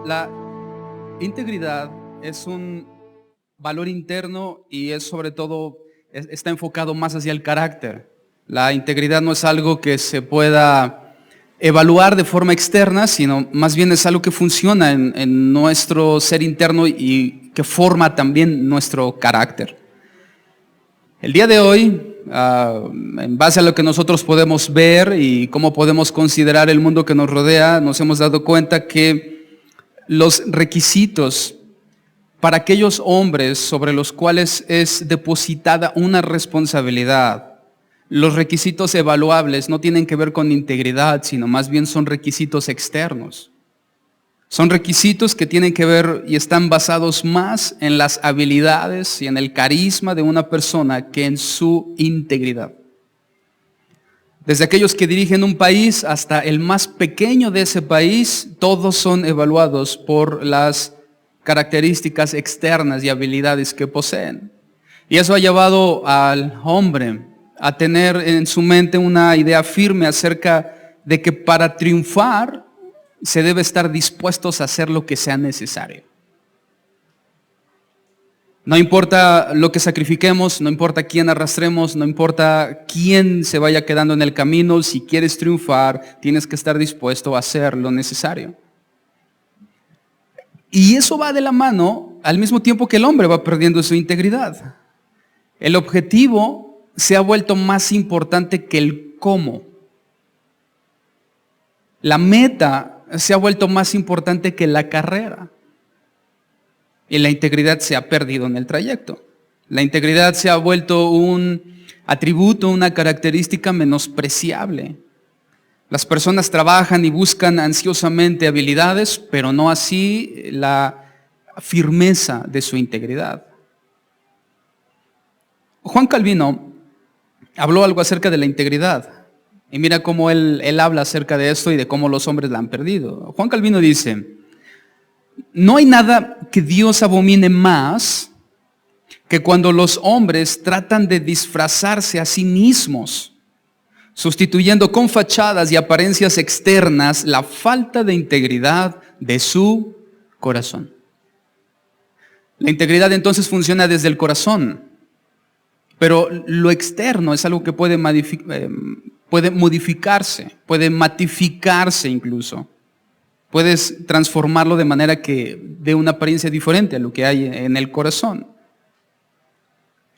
La integridad es un valor interno y es sobre todo, está enfocado más hacia el carácter. La integridad no es algo que se pueda evaluar de forma externa, sino más bien es algo que funciona en nuestro ser interno y que forma también nuestro carácter. El día de hoy, en base a lo que nosotros podemos ver y cómo podemos considerar el mundo que nos rodea, nos hemos dado cuenta que los requisitos para aquellos hombres sobre los cuales es depositada una responsabilidad, los requisitos evaluables no tienen que ver con integridad, sino más bien son requisitos externos. Son requisitos que tienen que ver y están basados más en las habilidades y en el carisma de una persona que en su integridad. Desde aquellos que dirigen un país hasta el más pequeño de ese país, todos son evaluados por las características externas y habilidades que poseen. Y eso ha llevado al hombre a tener en su mente una idea firme acerca de que para triunfar se debe estar dispuestos a hacer lo que sea necesario. No importa lo que sacrifiquemos, no importa quién arrastremos, no importa quién se vaya quedando en el camino, si quieres triunfar, tienes que estar dispuesto a hacer lo necesario. Y eso va de la mano al mismo tiempo que el hombre va perdiendo su integridad. El objetivo se ha vuelto más importante que el cómo. La meta se ha vuelto más importante que la carrera. Y la integridad se ha perdido en el trayecto. La integridad se ha vuelto un atributo, una característica menospreciable. Las personas trabajan y buscan ansiosamente habilidades, pero no así la firmeza de su integridad. Juan Calvino habló algo acerca de la integridad. Y mira cómo él habla acerca de esto y de cómo los hombres la han perdido. Juan Calvino dice: no hay nada que Dios abomine más que cuando los hombres tratan de disfrazarse a sí mismos, sustituyendo con fachadas y apariencias externas la falta de integridad de su corazón. La integridad entonces funciona desde el corazón, pero lo externo es algo que puede modificarse, puede matificarse incluso. Puedes transformarlo de manera que dé una apariencia diferente a lo que hay en el corazón.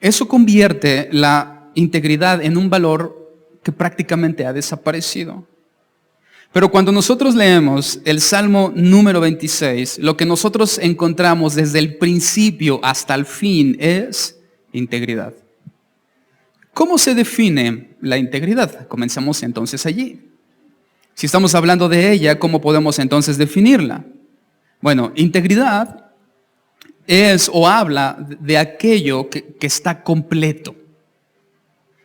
Eso convierte la integridad en un valor que prácticamente ha desaparecido. Pero cuando nosotros leemos el Salmo número 26, lo que nosotros encontramos desde el principio hasta el fin es integridad. ¿Cómo se define la integridad? Comencemos entonces allí. Si estamos hablando de ella, ¿cómo podemos entonces definirla? Bueno, integridad es o habla de aquello que está completo.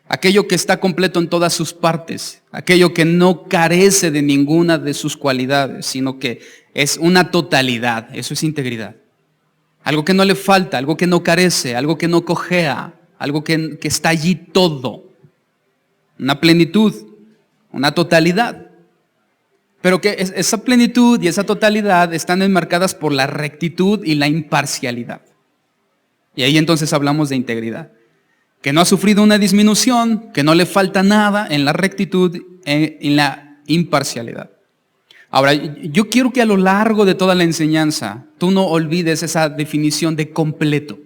Aquello que está completo en todas sus partes. Aquello que no carece de ninguna de sus cualidades, sino que es una totalidad. Eso es integridad. Algo que no le falta, algo que no carece, algo que no cojea, algo que está allí todo. Una plenitud, una totalidad. Pero que esa plenitud y esa totalidad están enmarcadas por la rectitud y la imparcialidad. Y ahí entonces hablamos de integridad. Que no ha sufrido una disminución, que no le falta nada en la rectitud y en la imparcialidad. Ahora, yo quiero que a lo largo de toda la enseñanza tú no olvides esa definición de completo.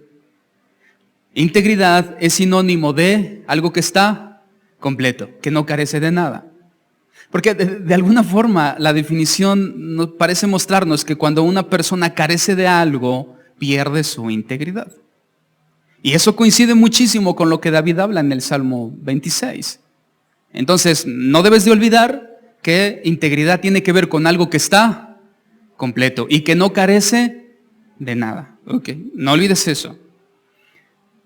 Integridad es sinónimo de algo que está completo, que no carece de nada. Porque de alguna forma la definición nos parece mostrarnos que cuando una persona carece de algo, pierde su integridad. Y eso coincide muchísimo con lo que David habla en el Salmo 26. Entonces, no debes de olvidar que integridad tiene que ver con algo que está completo y que no carece de nada. Okay. No olvides eso.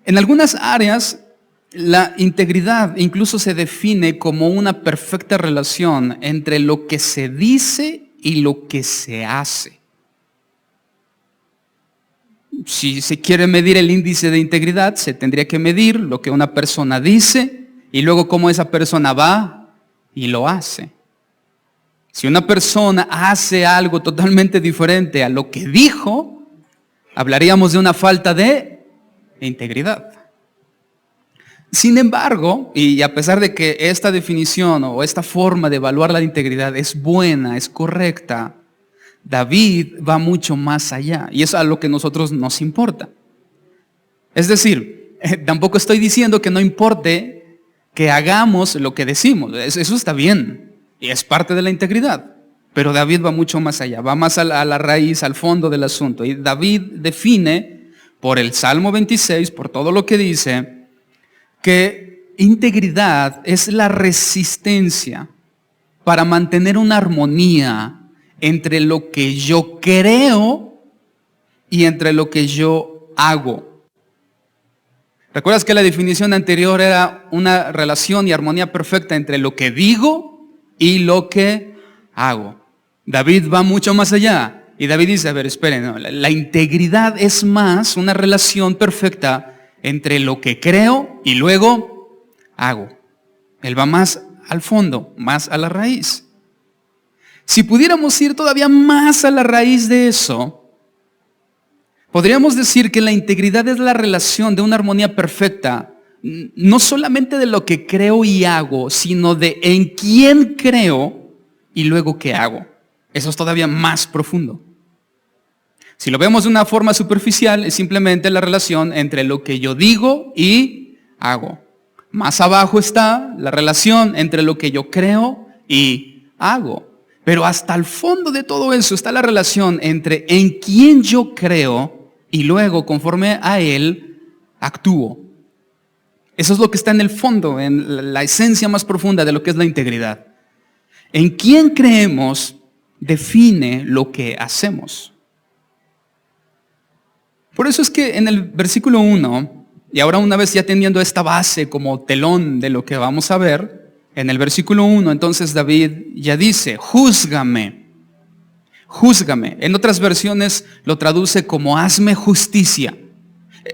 En algunas áreas, la integridad incluso se define como una perfecta relación entre lo que se dice y lo que se hace. Si se quiere medir el índice de integridad, se tendría que medir lo que una persona dice y luego cómo esa persona va y lo hace. Si una persona hace algo totalmente diferente a lo que dijo, hablaríamos de una falta de integridad. Sin embargo, y a pesar de que esta definición o esta forma de evaluar la integridad es buena, es correcta, David va mucho más allá y es a lo que a nosotros nos importa. Es decir, tampoco estoy diciendo que no importe que hagamos lo que decimos, eso está bien y es parte de la integridad, pero David va mucho más allá, va más a la raíz, al fondo del asunto. Y David define por el Salmo 26, por todo lo que dice, que integridad es la resistencia para mantener una armonía entre lo que yo creo y entre lo que yo hago. ¿Recuerdas que la definición anterior era una relación y armonía perfecta entre lo que digo y lo que hago? David va mucho más allá y David dice, a ver, esperen, no, la integridad es más una relación perfecta entre lo que creo y luego hago. Él va más al fondo, más a la raíz. Si pudiéramos ir todavía más a la raíz de eso, podríamos decir que la integridad es la relación de una armonía perfecta, no solamente de lo que creo y hago, sino de en quién creo y luego qué hago. Eso es todavía más profundo. Si lo vemos de una forma superficial, es simplemente la relación entre lo que yo digo y hago. Más abajo está la relación entre lo que yo creo y hago. Pero hasta el fondo de todo eso está la relación entre en quién yo creo y luego, conforme a él, actúo. Eso es lo que está en el fondo, en la esencia más profunda de lo que es la integridad. En quién creemos define lo que hacemos. Por eso es que en el versículo 1, y ahora una vez ya teniendo esta base como telón de lo que vamos a ver, en el versículo 1 entonces David ya dice, júzgame, júzgame. En otras versiones lo traduce como hazme justicia.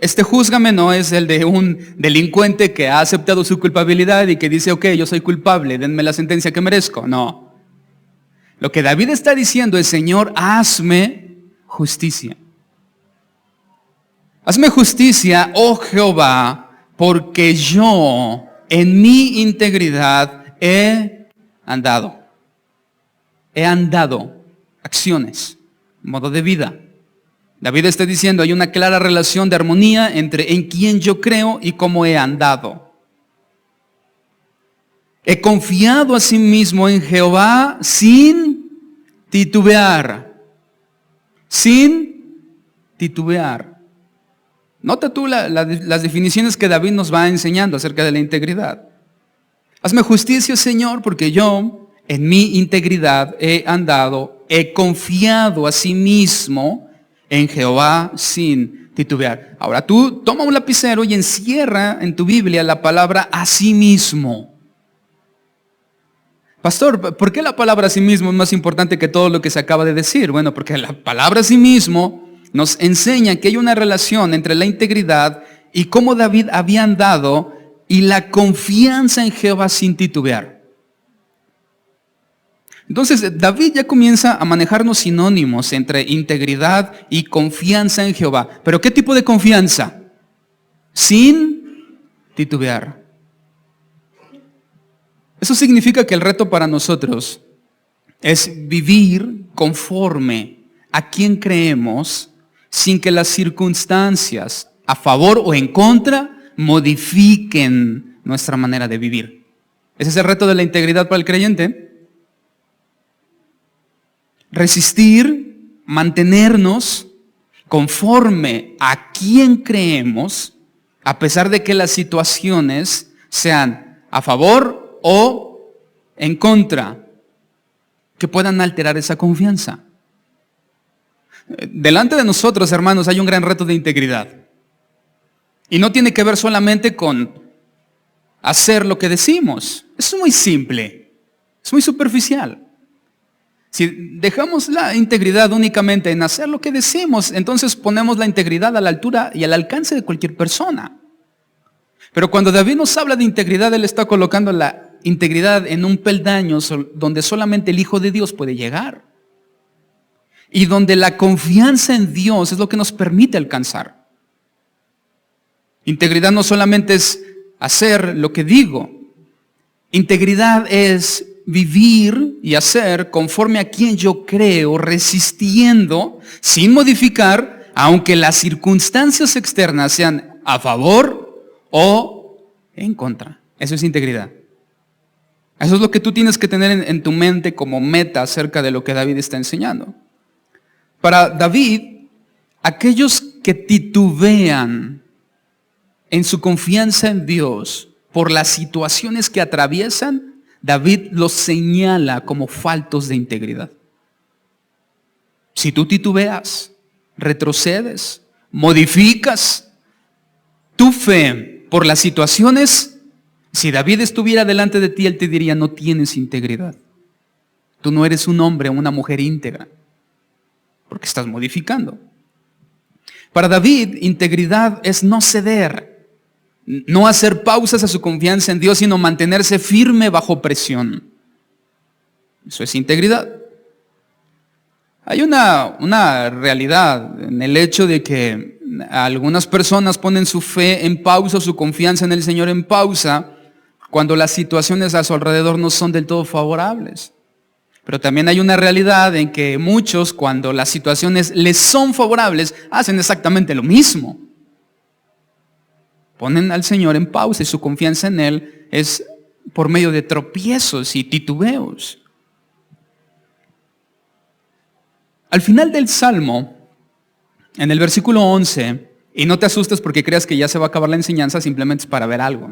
Este júzgame no es el de un delincuente que ha aceptado su culpabilidad y que dice, ok, yo soy culpable, denme la sentencia que merezco. No. Lo que David está diciendo es, Señor, hazme justicia. Hazme justicia, oh Jehová, porque yo en mi integridad he andado. He andado, acciones, modo de vida. David está diciendo, hay una clara relación de armonía entre en quién yo creo y cómo he andado. He confiado a sí mismo en Jehová sin titubear. Sin titubear. Nota tú las definiciones que David nos va enseñando acerca de la integridad. Hazme justicia, Señor, porque yo en mi integridad he andado, he confiado a sí mismo en Jehová sin titubear. Ahora tú toma un lapicero y encierra en tu Biblia la palabra a sí mismo. Pastor, ¿por qué la palabra a sí mismo es más importante que todo lo que se acaba de decir? Bueno, porque la palabra a sí mismo nos enseña que hay una relación entre la integridad y cómo David había andado y la confianza en Jehová sin titubear. Entonces, David ya comienza a manejarnos sinónimos entre integridad y confianza en Jehová. ¿Pero qué tipo de confianza? Sin titubear. Eso significa que el reto para nosotros es vivir conforme a quien creemos sin que las circunstancias a favor o en contra modifiquen nuestra manera de vivir. Ese es el reto de la integridad para el creyente. Resistir, mantenernos conforme a quien creemos, a pesar de que las situaciones sean a favor o en contra, que puedan alterar esa confianza. Delante de nosotros, hermanos, hay un gran reto de integridad. Y no tiene que ver solamente con hacer lo que decimos. Es muy simple, es muy superficial. Si dejamos la integridad únicamente en hacer lo que decimos, entonces ponemos la integridad a la altura y al alcance de cualquier persona. Pero cuando David nos habla de integridad, él está colocando la integridad en un peldaño donde solamente el Hijo de Dios puede llegar. Y donde la confianza en Dios es lo que nos permite alcanzar. Integridad no solamente es hacer lo que digo. Integridad es vivir y hacer conforme a quien yo creo, resistiendo, sin modificar, aunque las circunstancias externas sean a favor o en contra. Eso es integridad. Eso es lo que tú tienes que tener en tu mente como meta acerca de lo que David está enseñando. Para David, aquellos que titubean en su confianza en Dios por las situaciones que atraviesan, David los señala como faltos de integridad. Si tú titubeas, retrocedes, modificas tu fe por las situaciones, si David estuviera delante de ti, él te diría: no tienes integridad. Tú no eres un hombre o una mujer íntegra, porque estás modificando. Para David, integridad es no ceder, no hacer pausas a su confianza en Dios, sino mantenerse firme bajo presión. Eso es integridad. Hay una realidad en el hecho de que algunas personas ponen su fe en pausa, su confianza en el Señor en pausa, cuando las situaciones a su alrededor no son del todo favorables. Pero también hay una realidad en que muchos, cuando las situaciones les son favorables, hacen exactamente lo mismo. Ponen al Señor en pausa y su confianza en Él es por medio de tropiezos y titubeos. Al final del Salmo, en el versículo 11, y no te asustes porque creas que ya se va a acabar la enseñanza, simplemente es para ver algo.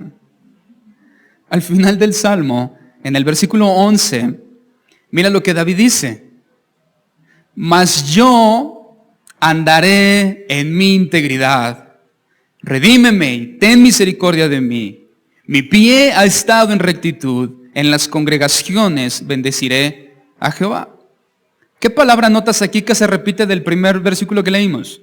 Al final del Salmo, en el versículo 11, mira lo que David dice: mas yo andaré en mi integridad. Redímeme y ten misericordia de mí. Mi pie ha estado en rectitud. En las congregaciones bendeciré a Jehová. ¿Qué palabra notas aquí que se repite del primer versículo que leímos?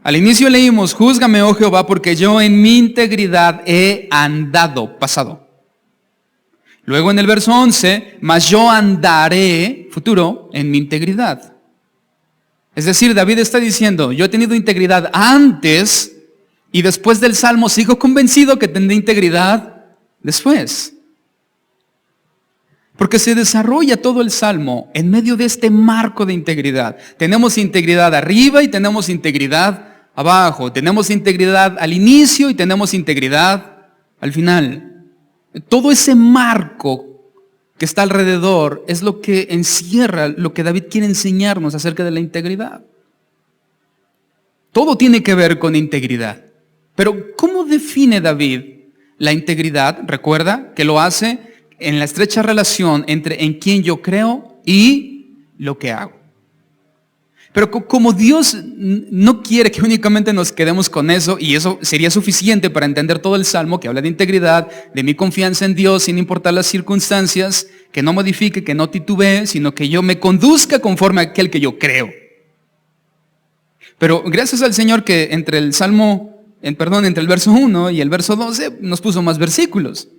Al inicio leímos: júzgame, oh Jehová, porque yo en mi integridad he andado, pasado. Luego en el verso 11, mas yo andaré, futuro, en mi integridad. Es decir, David está diciendo: yo he tenido integridad antes y después del Salmo sigo convencido que tendré integridad después. Porque se desarrolla todo el Salmo en medio de este marco de integridad. Tenemos integridad arriba y tenemos integridad abajo. Tenemos integridad al inicio y tenemos integridad al final. Todo ese marco que está alrededor es lo que encierra lo que David quiere enseñarnos acerca de la integridad. Todo tiene que ver con integridad. Pero ¿cómo define David la integridad? Recuerda que lo hace en la estrecha relación entre en quién yo creo y lo que hago. Pero como Dios no quiere que únicamente nos quedemos con eso, y eso sería suficiente para entender todo el Salmo, que habla de integridad, de mi confianza en Dios sin importar las circunstancias, que no modifique, que no titubee, sino que yo me conduzca conforme a aquel que yo creo. Pero gracias al Señor que entre el verso 1 y el verso 12 nos puso más versículos.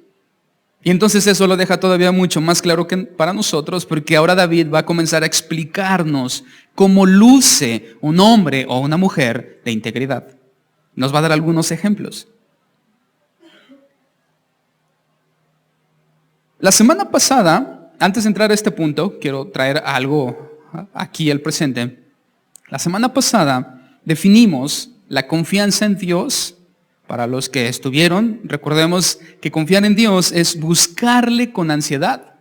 Y entonces eso lo deja todavía mucho más claro que para nosotros, porque ahora David va a comenzar a explicarnos cómo luce un hombre o una mujer de integridad. Nos va a dar algunos ejemplos. La semana pasada, antes de entrar a este punto, quiero traer algo aquí al presente. La semana pasada definimos la confianza en Dios. Para los que estuvieron, recordemos que confiar en Dios es buscarle con ansiedad,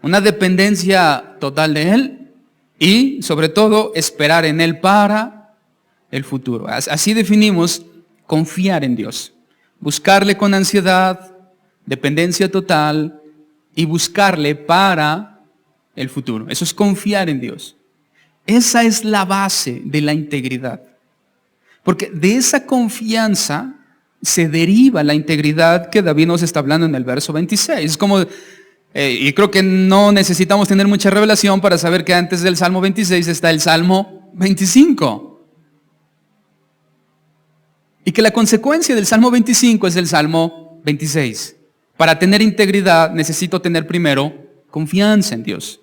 una dependencia total de Él y sobre todo esperar en Él para el futuro. Así definimos confiar en Dios. Buscarle con ansiedad, dependencia total y buscarle para el futuro. Eso es confiar en Dios. Esa es la base de la integridad. Porque de esa confianza se deriva la integridad que David nos está hablando en el verso 26. Es como, y creo que no necesitamos tener mucha revelación para saber que antes del Salmo 26 está el Salmo 25. Y que la consecuencia del Salmo 25 es el Salmo 26. Para tener integridad necesito tener primero confianza en Dios.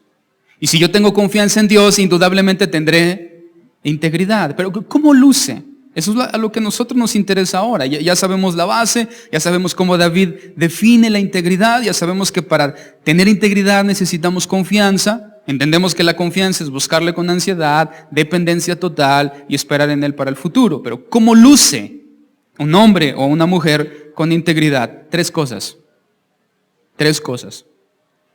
Y si yo tengo confianza en Dios, indudablemente tendré integridad. Pero ¿cómo luce? Eso es a lo que a nosotros nos interesa ahora. Ya sabemos la base, ya sabemos cómo David define la integridad, ya sabemos que para tener integridad necesitamos confianza. Entendemos que la confianza es buscarle con ansiedad, dependencia total y esperar en Él para el futuro. Pero ¿cómo luce un hombre o una mujer con integridad? Tres cosas.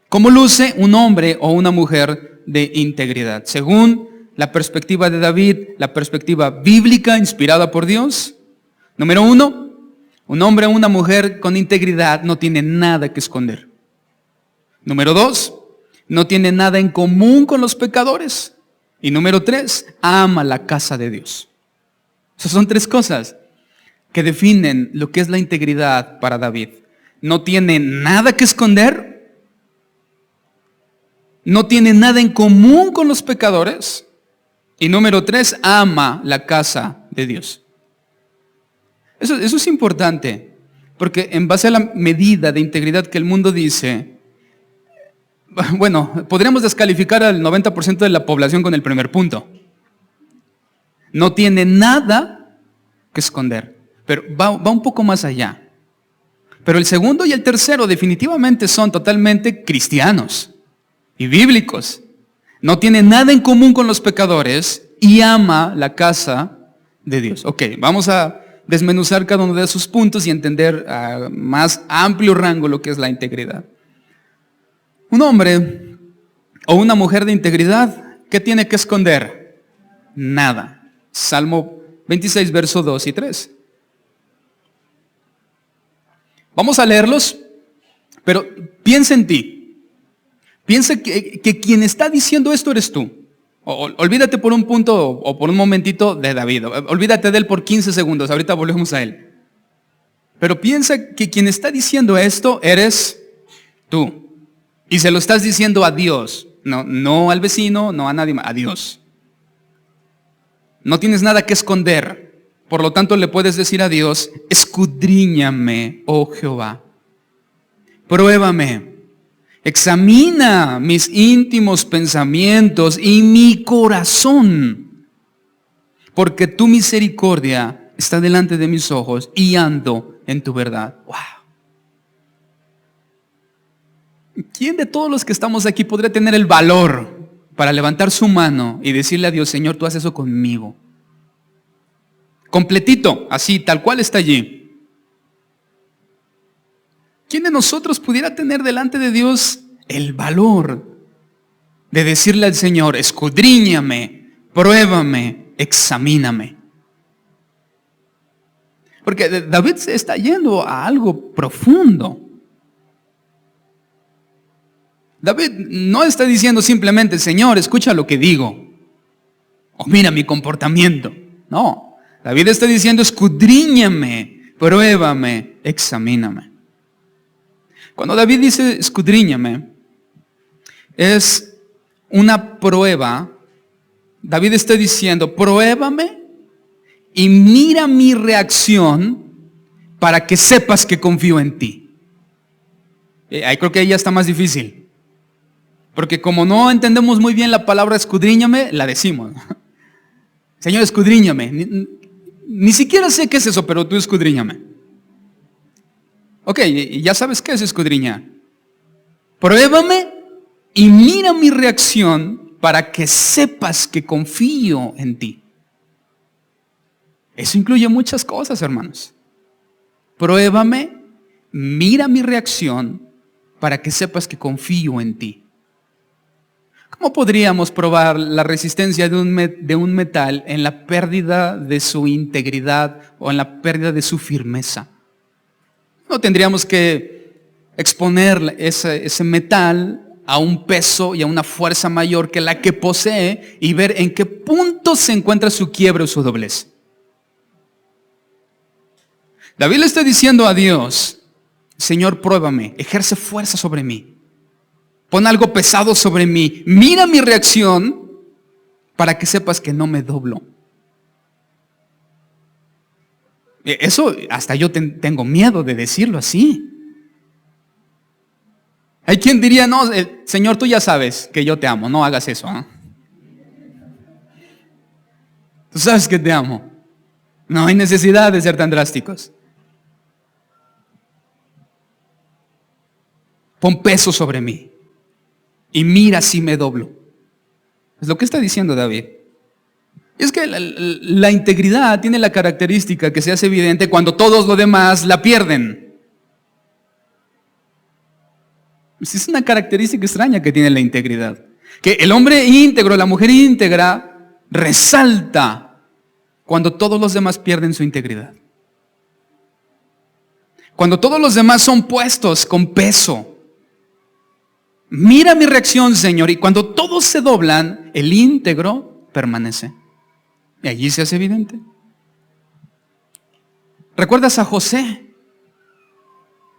¿Cómo luce un hombre o una mujer de integridad? Según la perspectiva de David, la perspectiva bíblica inspirada por Dios. Número 1, un hombre o una mujer con integridad no tiene nada que esconder. Número 2, no tiene nada en común con los pecadores. Y número 3, ama la casa de Dios. Esas son tres cosas que definen lo que es la integridad para David. No tiene nada que esconder, no tiene nada en común con los pecadores, y número 3, ama la casa de Dios. Eso es importante, porque en base a la medida de integridad que el mundo dice, bueno, podríamos descalificar al 90% de la población con el primer punto. No tiene nada que esconder, pero va un poco más allá. Pero el segundo y el tercero definitivamente son totalmente cristianos y bíblicos. No tiene nada en común con los pecadores y ama la casa de Dios. Ok, vamos a desmenuzar cada uno de esos puntos y entender a más amplio rango lo que es la integridad. Un hombre o una mujer de integridad, ¿qué tiene que esconder? Nada. Salmo 26, versos 2 y 3. Vamos a leerlos, pero piensa en ti. Piensa que quien está diciendo esto eres tú. Olvídate por un punto o por un momentito de David. Olvídate de él por 15 segundos. Ahorita volvemos a él. Pero piensa que quien está diciendo esto eres tú. Y se lo estás diciendo a Dios. No al vecino, no a nadie más. A Dios. No tienes nada que esconder. Por lo tanto le puedes decir a Dios, escudriñame, oh Jehová. Pruébame. Examina mis íntimos pensamientos y mi corazón, porque tu misericordia está delante de mis ojos y ando en tu verdad. ¡Wow! ¿Quién de todos los que estamos aquí podría tener el valor para levantar su mano y decirle a Dios, Señor, tú haces eso conmigo? Completito, así, tal cual está allí. ¿Quién de nosotros pudiera tener delante de Dios el valor de decirle al Señor, escudriñame, pruébame, examíname? Porque David se está yendo a algo profundo. David no está diciendo simplemente, Señor, escucha lo que digo, o mira mi comportamiento. No, David está diciendo, escudriñame, pruébame, examíname. Cuando David dice escudriñame, es una prueba. David está diciendo, pruébame y mira mi reacción para que sepas que confío en ti. Ahí creo que ahí ya está más difícil. Porque como no entendemos muy bien la palabra escudriñame, la decimos. Señor, escudriñame. Ni siquiera sé qué es eso, pero tú escudriñame. Ok, ya sabes qué es escudriñar. Pruébame y mira mi reacción para que sepas que confío en ti. Eso incluye muchas cosas, hermanos. Pruébame, mira mi reacción para que sepas que confío en ti. ¿Cómo podríamos probar la resistencia de un metal en la pérdida de su integridad o en la pérdida de su firmeza? No tendríamos que exponer ese metal a un peso y a una fuerza mayor que la que posee y ver en qué punto se encuentra su quiebre o su doblez. David le está diciendo a Dios, Señor, pruébame, ejerce fuerza sobre mí. Pon algo pesado sobre mí. Mira mi reacción para que sepas que no me doblo. Eso hasta yo tengo miedo de decirlo así. Hay quien diría, no, Señor, tú ya sabes que yo te amo, no hagas eso. ¿Eh? Tú sabes que te amo. No hay necesidad de ser tan drásticos. Pon peso sobre mí y mira si me doblo. Es lo que está diciendo David. Es que la integridad tiene la característica que se hace evidente cuando todos los demás la pierden. Es una característica extraña que tiene la integridad. Que el hombre íntegro, la mujer íntegra, resalta cuando todos los demás pierden su integridad. Cuando todos los demás son puestos con peso. Mira mi reacción, Señor. Y cuando todos se doblan, el íntegro permanece. Y allí se hace evidente. ¿Recuerdas a José?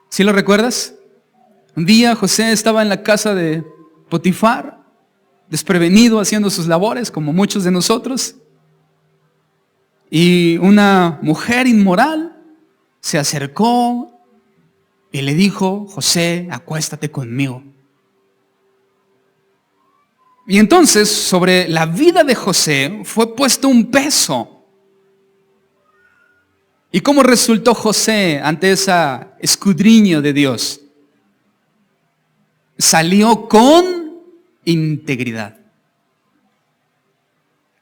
¿Sí lo recuerdas? Un día José estaba en la casa de Potifar, desprevenido, haciendo sus labores, como muchos de nosotros. Y una mujer inmoral se acercó y le dijo, José, acuéstate conmigo. Y entonces sobre la vida de José fue puesto un peso. ¿Y cómo resultó José ante ese escudriño de Dios? Salió con integridad.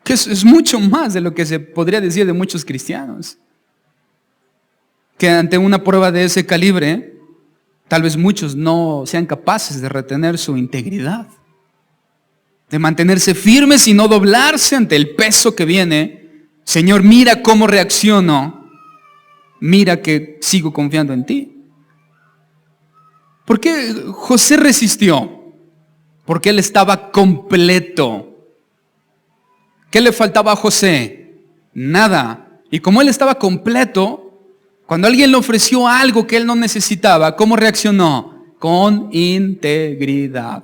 Que es mucho más de lo que se podría decir de muchos cristianos. Que ante una prueba de ese calibre, tal vez muchos no sean capaces de retener su integridad. De mantenerse firmes y no doblarse ante el peso que viene. Señor, mira cómo reacciono. Mira que sigo confiando en ti. ¿Por qué José resistió? Porque él estaba completo. ¿Qué le faltaba a José? Nada. Y como él estaba completo, cuando alguien le ofreció algo que él no necesitaba, ¿cómo reaccionó? Con integridad.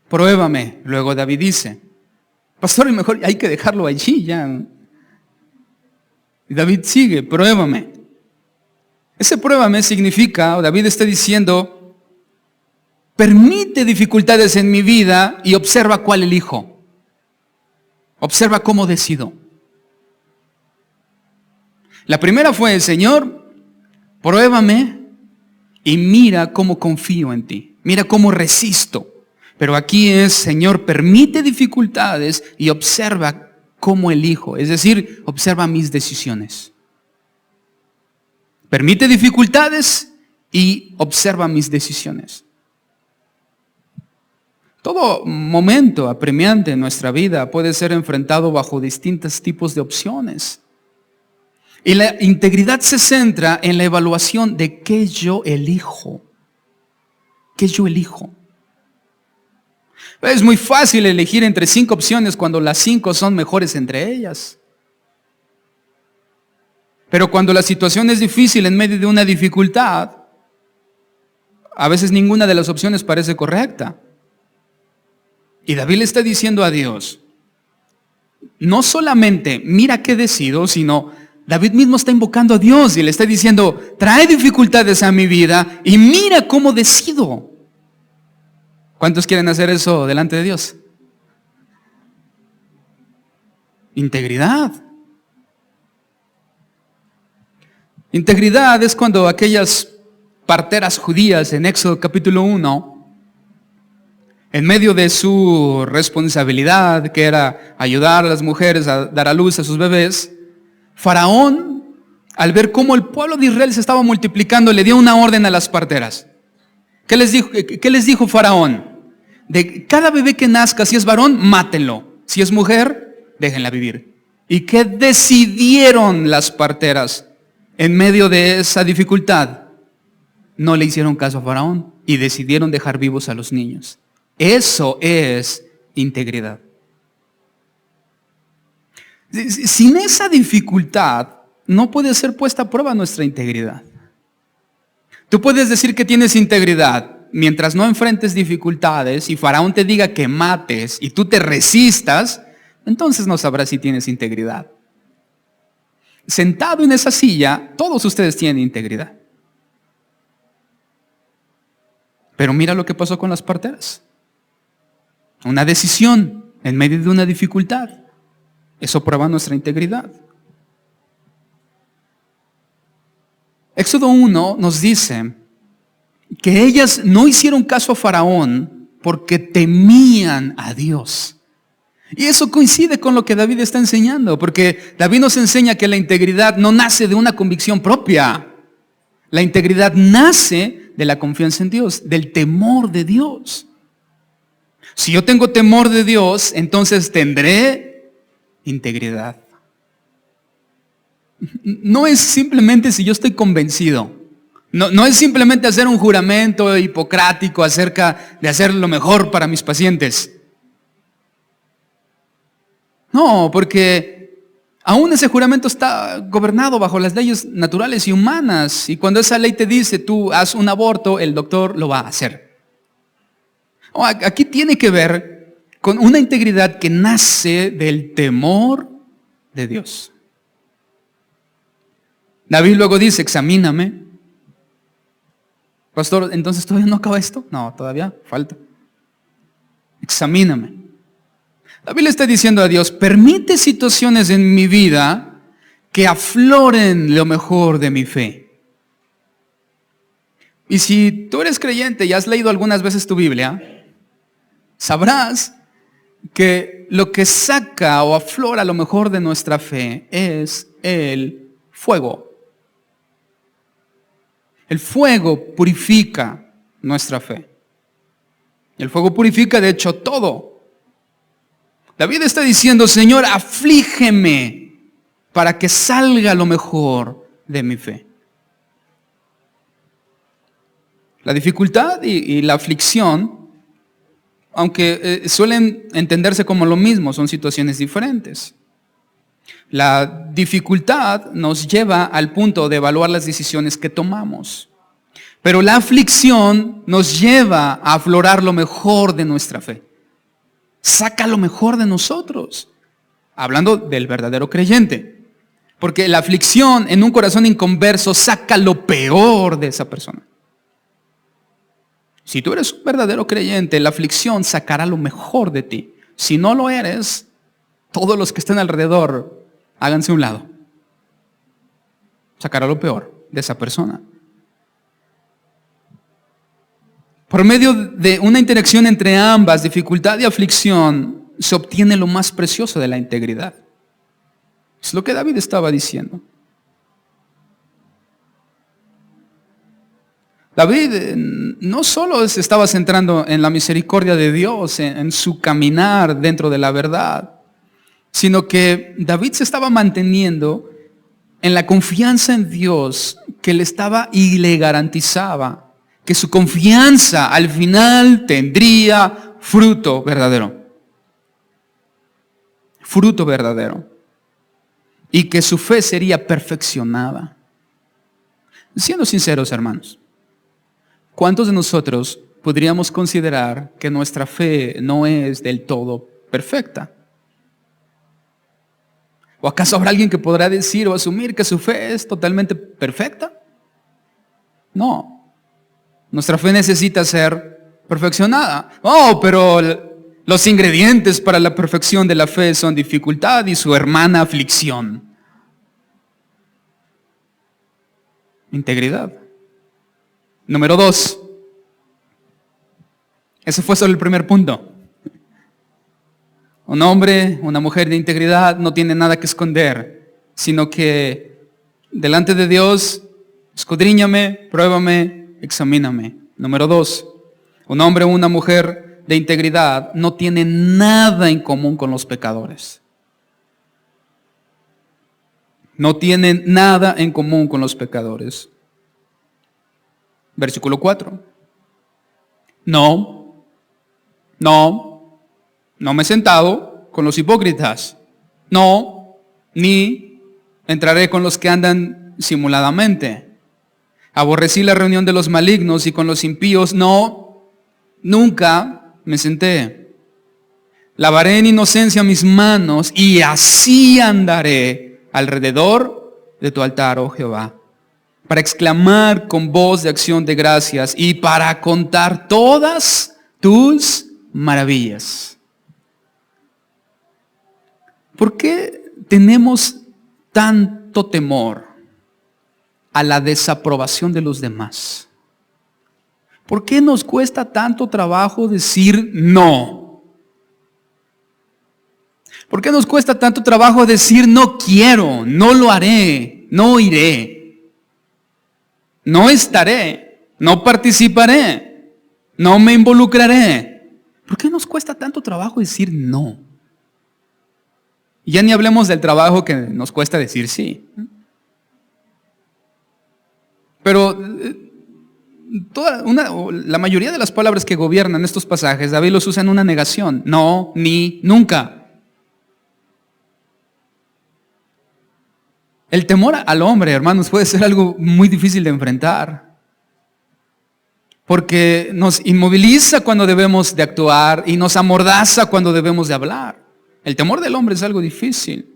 Pruébame, luego David dice. Pastor, mejor hay que dejarlo allí ya. Y David sigue, pruébame. Ese pruébame significa, o David está diciendo, permite dificultades en mi vida y observa cuál elijo. Observa cómo decido. La primera fue, Señor, pruébame y mira cómo confío en ti. Mira cómo resisto. Pero aquí es, Señor, permite dificultades y observa cómo elijo. Es decir, observa mis decisiones. Permite dificultades y observa mis decisiones. Todo momento apremiante en nuestra vida puede ser enfrentado bajo distintos tipos de opciones. Y la integridad se centra en la evaluación de qué yo elijo. ¿Qué yo elijo? Es muy fácil elegir entre 5 opciones cuando las 5 son mejores entre ellas. Pero cuando la situación es difícil en medio de una dificultad, a veces ninguna de las opciones parece correcta. Y David le está diciendo a Dios, no solamente mira qué decido, sino David mismo está invocando a Dios y le está diciendo, trae dificultades a mi vida y mira cómo decido. ¿Cuántos quieren hacer eso delante de Dios? Integridad. Integridad es cuando aquellas parteras judías en Éxodo capítulo 1, en medio de su responsabilidad, que era ayudar a las mujeres a dar a luz a sus bebés, Faraón, al ver cómo el pueblo de Israel se estaba multiplicando, le dio una orden a las parteras. ¿Qué les dijo Faraón? De cada bebé que nazca, si es varón, mátenlo. Si es mujer, déjenla vivir. ¿Y qué decidieron las parteras en medio de esa dificultad? No le hicieron caso a Faraón y decidieron dejar vivos a los niños. Eso es integridad. Sin esa dificultad, no puede ser puesta a prueba nuestra integridad. Tú puedes decir que tienes integridad mientras no enfrentes dificultades y Faraón te diga que mates y tú te resistas, entonces no sabrás si tienes integridad. Sentado en esa silla, todos ustedes tienen integridad. Pero mira lo que pasó con las parteras. Una decisión en medio de una dificultad. Eso prueba nuestra integridad. Éxodo 1 nos dice que ellas no hicieron caso a Faraón porque temían a Dios. Y eso coincide con lo que David está enseñando, porque David nos enseña que la integridad no nace de una convicción propia. La integridad nace de la confianza en Dios, del temor de Dios. Si yo tengo temor de Dios, entonces tendré integridad. No es simplemente si yo estoy convencido. No es simplemente hacer un juramento hipocrático acerca de hacer lo mejor para mis pacientes. No, porque aún ese juramento está gobernado bajo las leyes naturales y humanas. Y cuando esa ley te dice, tú haz un aborto, el doctor lo va a hacer. Aquí tiene que ver con una integridad que nace del temor de Dios. David luego dice, examíname. Pastor, ¿entonces todavía no acaba esto? No, todavía falta. Examíname. David le está diciendo a Dios, permite situaciones en mi vida que afloren lo mejor de mi fe. Y si tú eres creyente y has leído algunas veces tu Biblia, sabrás que lo que saca o aflora lo mejor de nuestra fe es el fuego. El fuego purifica nuestra fe. El fuego purifica, de hecho, todo. David está diciendo, Señor, aflígeme para que salga lo mejor de mi fe. La dificultad y la aflicción, aunque suelen entenderse como lo mismo, son situaciones diferentes. La dificultad nos lleva al punto de evaluar las decisiones que tomamos. Pero la aflicción nos lleva a aflorar lo mejor de nuestra fe. Saca lo mejor de nosotros. Hablando del verdadero creyente. Porque la aflicción en un corazón inconverso saca lo peor de esa persona. Si tú eres un verdadero creyente, la aflicción sacará lo mejor de ti. Si no lo eres, todos los que estén alrededor, háganse a un lado. Sacará lo peor de esa persona. Por medio de una interacción entre ambas, dificultad y aflicción, se obtiene lo más precioso de la integridad. Es lo que David estaba diciendo. David no solo se estaba centrando en la misericordia de Dios, en su caminar dentro de la verdad, sino que David se estaba manteniendo en la confianza en Dios que le estaba y le garantizaba que su confianza al final tendría fruto verdadero. Fruto verdadero. Y que su fe sería perfeccionada. Siendo sinceros, hermanos, ¿cuántos de nosotros podríamos considerar que nuestra fe no es del todo perfecta? ¿O acaso habrá alguien que podrá decir o asumir que su fe es totalmente perfecta? No. Nuestra fe necesita ser perfeccionada. Pero los ingredientes para la perfección de la fe son dificultad y su hermana aflicción. Integridad. Número 2. Ese fue solo el primer punto. Un hombre, una mujer de integridad no tiene nada que esconder, sino que delante de Dios, escudriñame, pruébame, examíname. Número 2, un hombre o una mujer de integridad no tiene nada en común con los pecadores. No tienen nada en común con los pecadores. Versículo 4. No me he sentado con los hipócritas. No, ni entraré con los que andan simuladamente. Aborrecí la reunión de los malignos y con los impíos. No, nunca me senté. Lavaré en inocencia mis manos y así andaré alrededor de tu altar, oh Jehová. para exclamar con voz de acción de gracias y para contar todas tus maravillas. ¿Por qué tenemos tanto temor a la desaprobación de los demás? ¿Por qué nos cuesta tanto trabajo decir no? ¿Por qué nos cuesta tanto trabajo decir no quiero, no lo haré, no iré, no estaré, no participaré, no me involucraré? ¿Por qué nos cuesta tanto trabajo decir no? Y ya ni hablemos del trabajo que nos cuesta decir sí. Pero la mayoría de las palabras que gobiernan estos pasajes, David los usa en una negación. No, ni, nunca. El temor al hombre, hermanos, puede ser algo muy difícil de enfrentar. Porque nos inmoviliza cuando debemos de actuar y nos amordaza cuando debemos de hablar. El temor del hombre es algo difícil.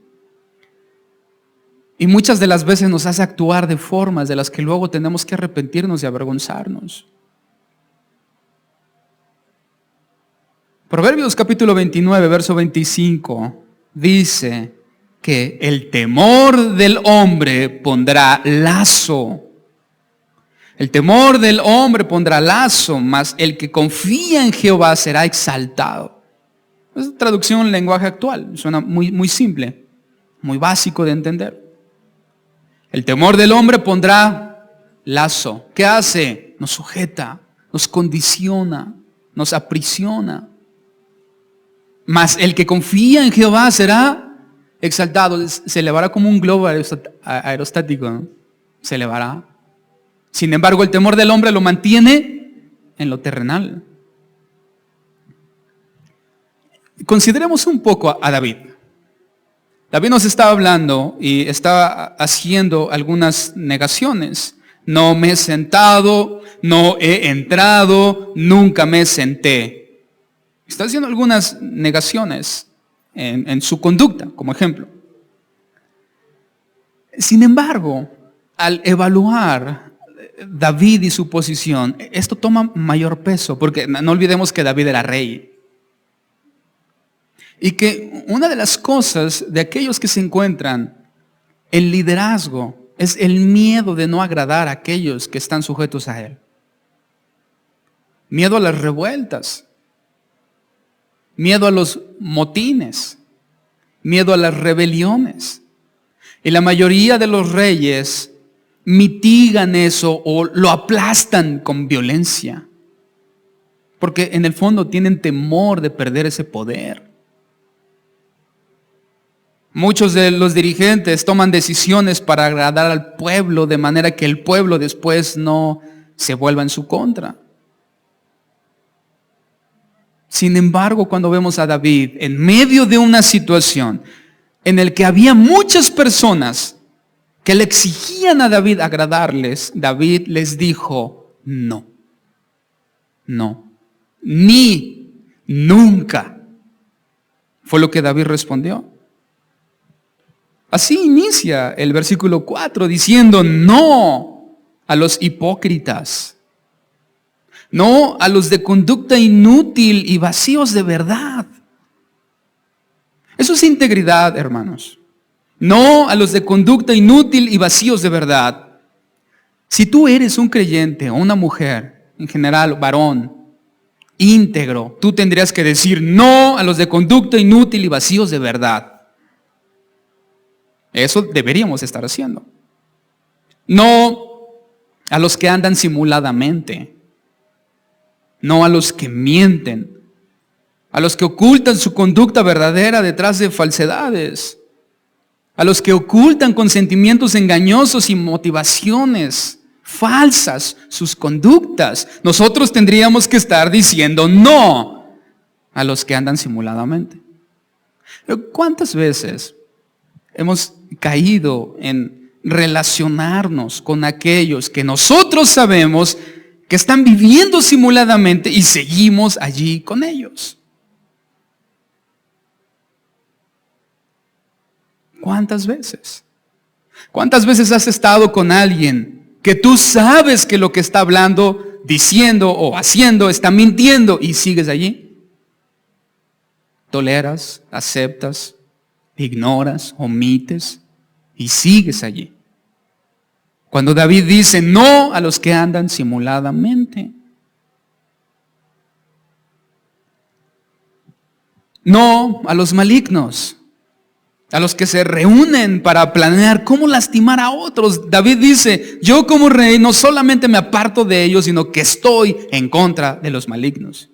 Y muchas de las veces nos hace actuar de formas de las que luego tenemos que arrepentirnos y avergonzarnos. Proverbios capítulo 29, verso 25, dice que el temor del hombre pondrá lazo. El temor del hombre pondrá lazo, mas el que confía en Jehová será exaltado. Es traducción en lenguaje actual, suena muy simple, muy básico de entender. El temor del hombre pondrá lazo. ¿Qué hace? Nos sujeta, nos condiciona, nos aprisiona. Mas el que confía en Jehová será exaltado. Se elevará como un globo aerostático, ¿no? Se elevará. Sin embargo, el temor del hombre lo mantiene en lo terrenal. Consideremos un poco a David. David nos estaba hablando y estaba haciendo algunas negaciones. No me he sentado, no he entrado, nunca me senté. Está haciendo algunas negaciones en su conducta, como ejemplo. Sin embargo, al evaluar David y su posición, esto toma mayor peso, porque no olvidemos que David era rey. Y que una de las cosas de aquellos que se encuentran en liderazgo es el miedo de no agradar a aquellos que están sujetos a él. Miedo a las revueltas, miedo a los motines, miedo a las rebeliones. Y la mayoría de los reyes mitigan eso o lo aplastan con violencia, porque en el fondo tienen temor de perder ese poder. Muchos de los dirigentes toman decisiones para agradar al pueblo de manera que el pueblo después no se vuelva en su contra. Sin embargo, cuando vemos a David en medio de una situación en la que había muchas personas que le exigían a David agradarles, David les dijo, no, ni, nunca. Fue lo que David respondió. Así inicia el versículo 4 diciendo no a los hipócritas, no a los de conducta inútil y vacíos de verdad. Eso es integridad, hermanos. No a los de conducta inútil y vacíos de verdad. Si tú eres un creyente o una mujer, en general varón, íntegro, tú tendrías que decir no a los de conducta inútil y vacíos de verdad. Eso deberíamos estar haciendo. No a los que andan simuladamente. No a los que mienten. A los que ocultan su conducta verdadera detrás de falsedades. A los que ocultan con sentimientos engañosos y motivaciones falsas sus conductas. Nosotros tendríamos que estar diciendo no a los que andan simuladamente. Pero ¿cuántas veces hemos caído en relacionarnos con aquellos que nosotros sabemos que están viviendo simuladamente y seguimos allí con ellos? ¿Cuántas veces? ¿Cuántas veces has estado con alguien que tú sabes que lo que está hablando, diciendo o haciendo está mintiendo y sigues allí. Toleras, aceptas, ignoras, omites y sigues allí. Cuando David dice no a los que andan simuladamente. No a los malignos, a los que se reúnen para planear cómo lastimar a otros. David dice, yo como rey no solamente me aparto de ellos, sino que estoy en contra de los malignos.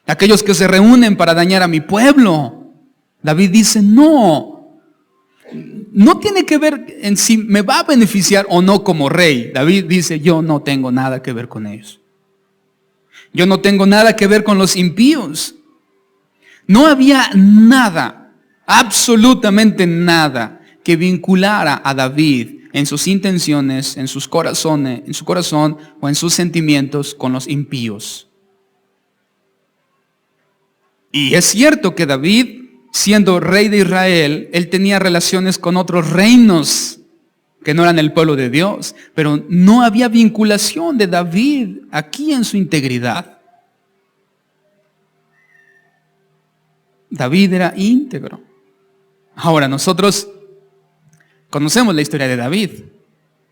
Aquellos que se reúnen para dañar a mi pueblo. David dice, no tiene que ver en si me va a beneficiar o no como rey. David dice, yo no tengo nada que ver con ellos. Yo no tengo nada que ver con los impíos. No había nada, absolutamente nada, que vinculara a David en sus intenciones, en su corazón o en sus sentimientos con los impíos. Y es cierto que David, siendo rey de Israel, él tenía relaciones con otros reinos que no eran el pueblo de Dios, pero no había vinculación de David aquí en su integridad. David era íntegro. Ahora, nosotros conocemos la historia de David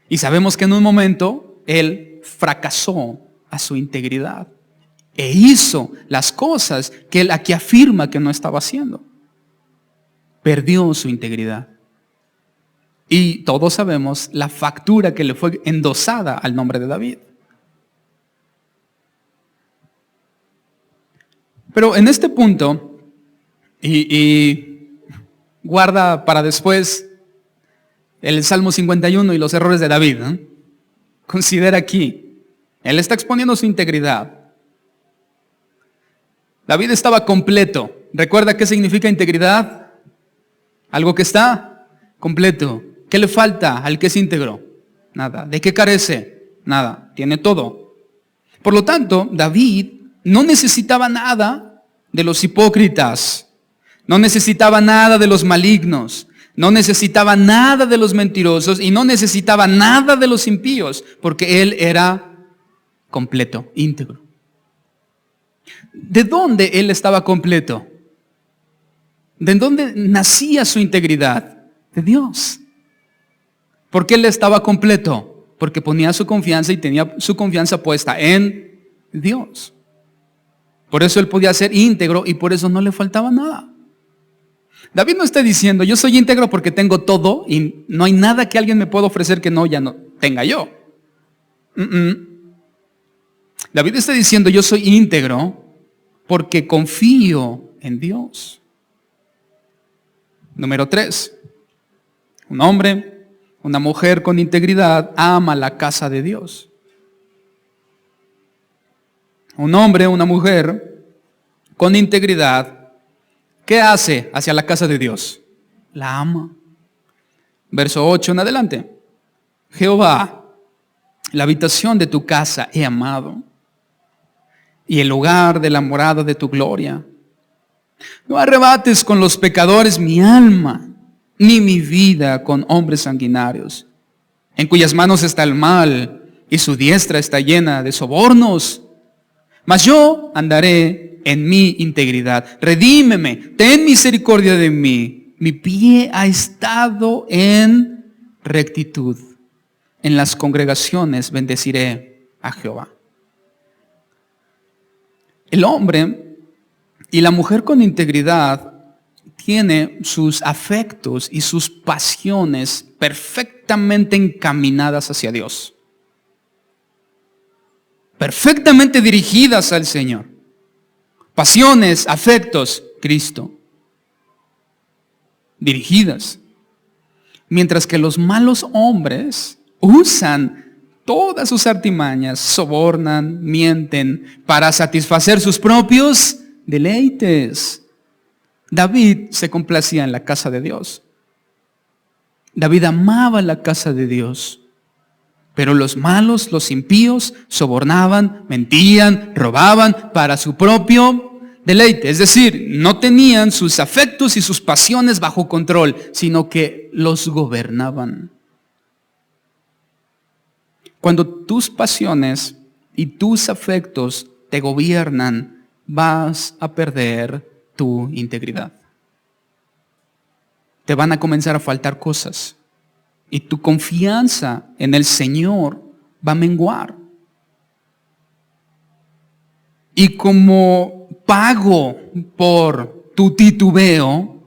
y sabemos que en un momento él fracasó a su integridad e hizo las cosas que él aquí afirma que no estaba haciendo. Perdió su integridad. Y todos sabemos la factura que le fue endosada al nombre de David. Pero en este punto, y guarda para después el Salmo 51 y los errores de David, ¿eh? Considera aquí, él está exponiendo su integridad. David estaba completo. ¿Recuerda qué significa integridad? Algo que está completo. ¿Qué le falta al que es íntegro? Nada. ¿De qué carece? Nada. Tiene todo. Por lo tanto, David no necesitaba nada de los hipócritas. No necesitaba nada de los malignos, no necesitaba nada de los mentirosos y no necesitaba nada de los impíos, porque él era completo, íntegro. ¿De dónde él estaba completo? ¿De dónde nacía su integridad? De Dios. ¿Por qué él estaba completo? Porque ponía su confianza y tenía su confianza puesta en Dios. Por eso él podía ser íntegro y por eso no le faltaba nada. David no está diciendo, yo soy íntegro porque tengo todo y no hay nada que alguien me pueda ofrecer que ya no tenga yo. David está diciendo, yo soy íntegro porque confío en Dios. Número 3. Un hombre, una mujer con integridad ama la casa de Dios. Un hombre, una mujer con integridad, ¿qué hace hacia la casa de Dios? La ama. Verso 8 en adelante. Jehová, la habitación de tu casa he amado, y el lugar de la morada de tu gloria. No arrebates con los pecadores mi alma, ni mi vida con hombres sanguinarios, en cuyas manos está el mal, y su diestra está llena de sobornos. Mas yo andaré en mi integridad. Redímeme, ten misericordia de mí. Mi pie ha estado en rectitud. En las congregaciones bendeciré a Jehová. El hombre y la mujer con integridad tiene sus afectos y sus pasiones perfectamente encaminadas hacia Dios. Perfectamente dirigidas al Señor. Pasiones, afectos, Cristo. Dirigidas. Mientras que los malos hombres usan todas sus artimañas, sobornan, mienten para satisfacer sus propios deleites. David se complacía en la casa de Dios. David amaba la casa de Dios. Pero los malos, los impíos, sobornaban, mentían, robaban para su propio deleite. Es decir, no tenían sus afectos y sus pasiones bajo control, sino que los gobernaban. Cuando tus pasiones y tus afectos te gobiernan, vas a perder tu integridad. Te van a comenzar a faltar cosas y tu confianza en el Señor va a menguar. Y como pago por tu titubeo,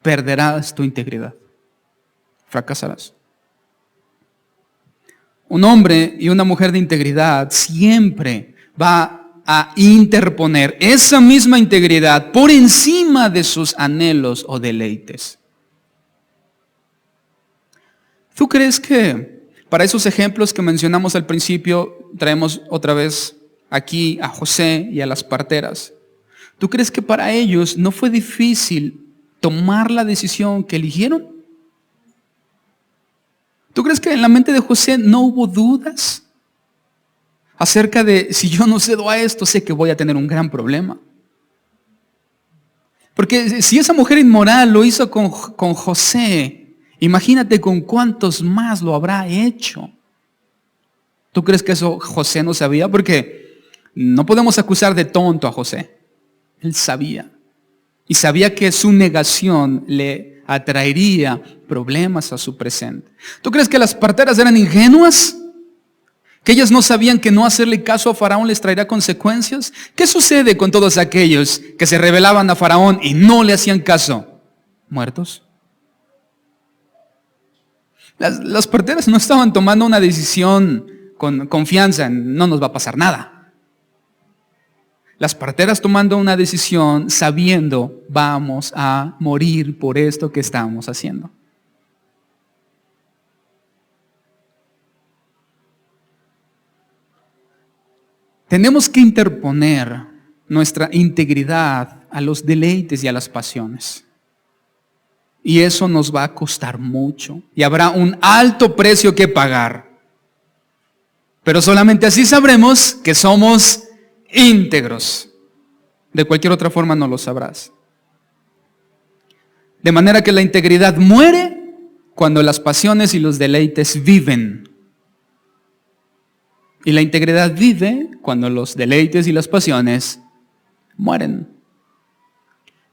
perderás tu integridad. Fracasarás. Un hombre y una mujer de integridad siempre va a interponer esa misma integridad por encima de sus anhelos o deleites. ¿Tú crees que para esos ejemplos que mencionamos al principio, traemos otra vez aquí a José y a las parteras? ¿Tú crees que para ellos no fue difícil tomar la decisión que eligieron? ¿Tú crees que en la mente de José no hubo dudas acerca de si yo no cedo a esto, sé que voy a tener un gran problema? Porque si esa mujer inmoral lo hizo con José, imagínate con cuántos más lo habrá hecho. ¿Tú crees que eso José no sabía? Porque no podemos acusar de tonto a José. Él sabía. Y sabía que su negación le atraería problemas a su presente. ¿Tú crees que las parteras eran ingenuas? ¿Que ellas no sabían que no hacerle caso a Faraón les traerá consecuencias? ¿Qué sucede con todos aquellos que se rebelaban a Faraón y no le hacían caso? ¿Muertos? Las parteras no estaban tomando una decisión con confianza en no nos va a pasar nada. Las parteras tomando una decisión sabiendo vamos a morir por esto que estamos haciendo. Tenemos que interponer nuestra integridad a los deleites y a las pasiones. Y eso nos va a costar mucho. Y habrá un alto precio que pagar. Pero solamente así sabremos que somos íntegros. De cualquier otra forma no lo sabrás. De manera que la integridad muere cuando las pasiones y los deleites viven. Y la integridad vive cuando los deleites y las pasiones mueren.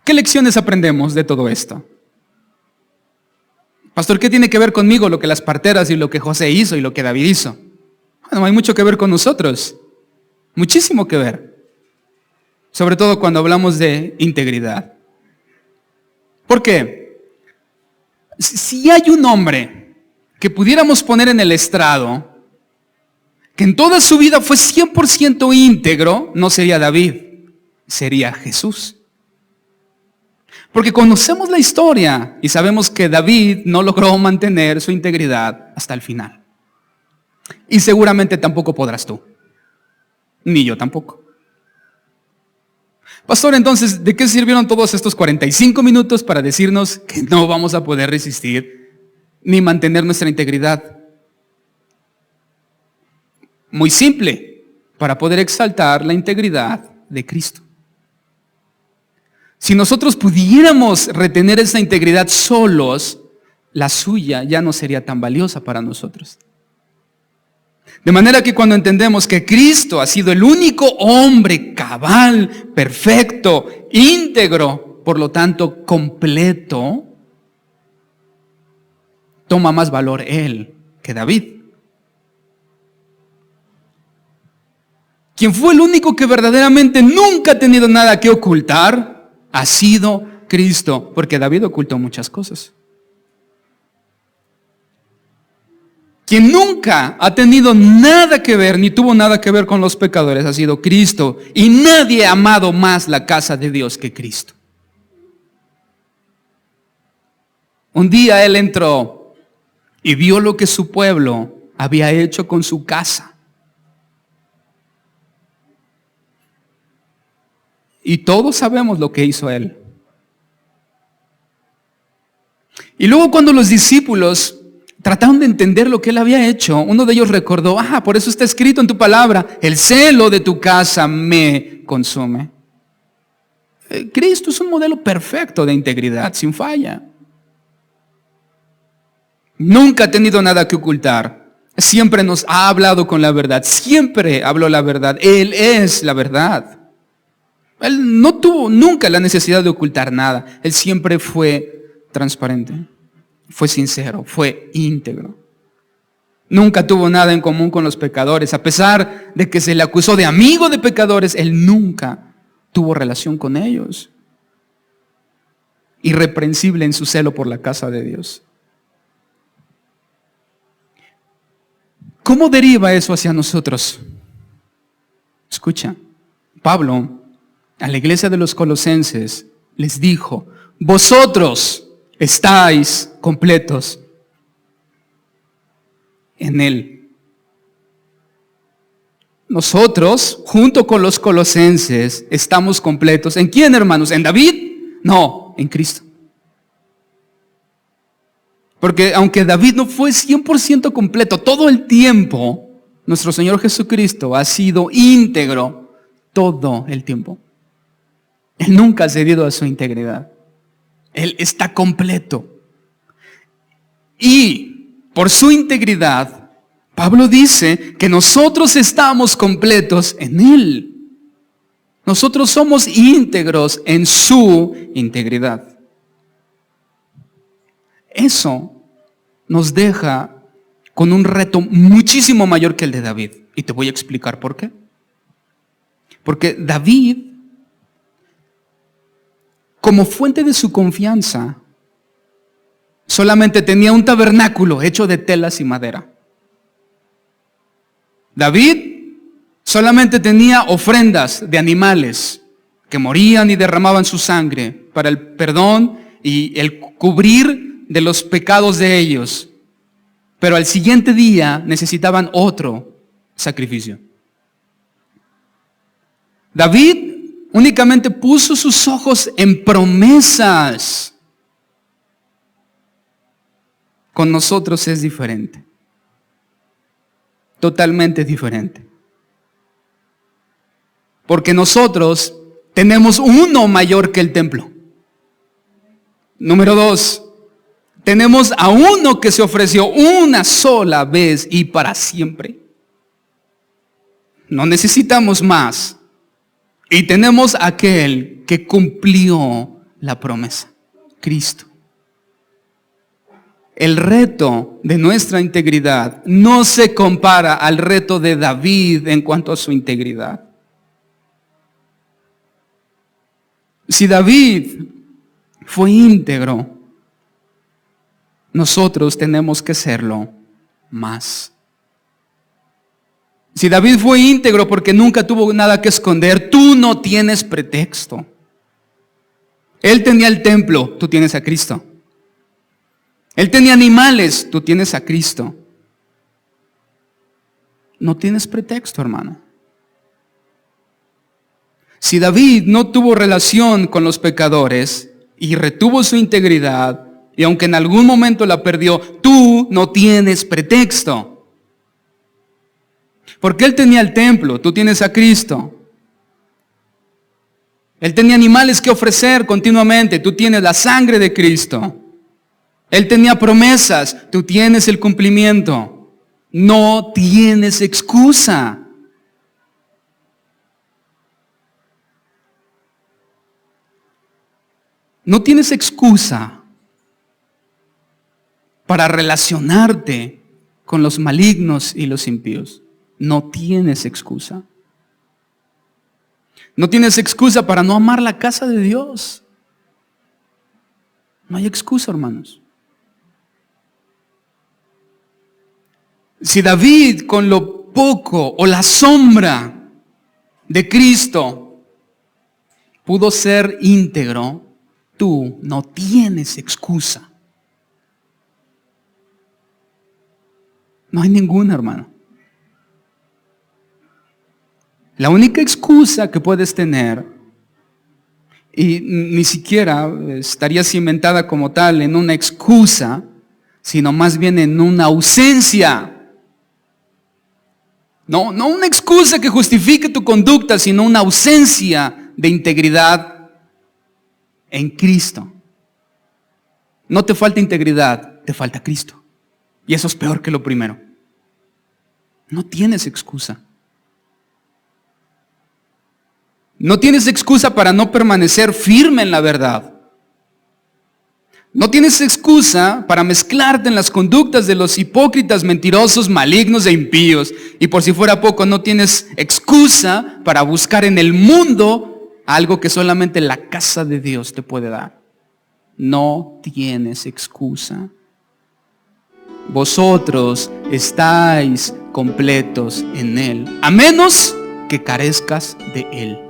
¿Qué lecciones aprendemos de todo esto? Pastor, ¿qué tiene que ver conmigo lo que las parteras y lo que José hizo y lo que David hizo? Bueno, hay mucho que ver con nosotros. Muchísimo que ver. Sobre todo cuando hablamos de integridad. ¿Por qué? Si hay un hombre que pudiéramos poner en el estrado, que en toda su vida fue 100% íntegro, no sería David, sería Jesús. Porque conocemos la historia y sabemos que David no logró mantener su integridad hasta el final. Y seguramente tampoco podrás tú. Ni yo tampoco. Pastor, entonces, ¿de qué sirvieron todos estos 45 minutos para decirnos que no vamos a poder resistir ni mantener nuestra integridad? Muy simple, para poder exaltar la integridad de Cristo. Si nosotros pudiéramos retener esa integridad solos, la suya ya no sería tan valiosa para nosotros. De manera que cuando entendemos que Cristo ha sido el único hombre cabal, perfecto, íntegro, por lo tanto completo, toma más valor Él que David. Quien fue el único que verdaderamente nunca ha tenido nada que ocultar, ha sido Cristo, porque David ocultó muchas cosas. Quien nunca ha tenido nada que ver, ni tuvo nada que ver con los pecadores, ha sido Cristo. Y nadie ha amado más la casa de Dios que Cristo. Un día Él entró y vio lo que su pueblo había hecho con su casa. Y todos sabemos lo que hizo Él. Y luego cuando los discípulos trataron de entender lo que Él había hecho, uno de ellos recordó, por eso está escrito en tu palabra, el celo de tu casa me consume. Cristo es un modelo perfecto de integridad, sin falla. Nunca ha tenido nada que ocultar. Siempre nos ha hablado con la verdad, siempre habló la verdad. Él es la verdad. Él no tuvo nunca la necesidad de ocultar nada. Él siempre fue transparente, fue sincero, fue íntegro. Nunca tuvo nada en común con los pecadores. A pesar de que se le acusó de amigo de pecadores, él nunca tuvo relación con ellos. Irreprensible en su celo por la casa de Dios. ¿Cómo deriva eso hacia nosotros? Escucha, Pablo a la iglesia de los Colosenses les dijo: vosotros estáis completos en Él. Nosotros, junto con los colosenses, estamos completos. ¿En quién, hermanos? ¿En David? No, en Cristo. Porque aunque David no fue 100% completo todo el tiempo, nuestro Señor Jesucristo ha sido íntegro todo el tiempo. Él nunca ha cedido a su integridad. Él está completo. Y por su integridad, Pablo dice que nosotros estamos completos en Él. Nosotros somos íntegros en su integridad. Eso nos deja con un reto muchísimo mayor que el de David. Y te voy a explicar por qué. Porque David, como fuente de su confianza, solamente tenía un tabernáculo hecho de telas y madera. David solamente tenía ofrendas de animales que morían y derramaban su sangre para el perdón y el cubrir de los pecados de ellos. Pero al siguiente día necesitaban otro sacrificio. David únicamente puso sus ojos en promesas. Con nosotros es diferente. Totalmente diferente. Porque nosotros tenemos uno mayor que el templo. Número 2, tenemos a uno que se ofreció una sola vez y para siempre. No necesitamos más. Y tenemos aquel que cumplió la promesa, Cristo. El reto de nuestra integridad no se compara al reto de David en cuanto a su integridad. Si David fue íntegro, nosotros tenemos que serlo más. Si David fue íntegro porque nunca tuvo nada que esconder, tú no tienes pretexto. Él tenía el templo, tú tienes a Cristo. Él tenía animales, tú tienes a Cristo. No tienes pretexto, hermano. Si David no tuvo relación con los pecadores y retuvo su integridad, y aunque en algún momento la perdió, tú no tienes pretexto. Porque él tenía el templo, tú tienes a Cristo. Él tenía animales que ofrecer continuamente, tú tienes la sangre de Cristo. Él tenía promesas, tú tienes el cumplimiento. No tienes excusa. No tienes excusa para relacionarte con los malignos y los impíos. No tienes excusa. No tienes excusa para no amar la casa de Dios. No hay excusa, hermanos. Si David, con lo poco o la sombra de Cristo, pudo ser íntegro, tú no tienes excusa. No hay ninguna, hermano. La única excusa que puedes tener, y ni siquiera estaría cimentada como tal en una excusa, sino más bien en una ausencia. No una excusa que justifique tu conducta, sino una ausencia de integridad en Cristo. No te falta integridad, te falta Cristo. Y eso es peor que lo primero. No tienes excusa. No tienes excusa para no permanecer firme en la verdad. No tienes excusa para mezclarte en las conductas de los hipócritas, mentirosos, malignos e impíos. Y por si fuera poco, no tienes excusa para buscar en el mundo algo que solamente la casa de Dios te puede dar. No tienes excusa. Vosotros estáis completos en Él, a menos que carezcas de Él.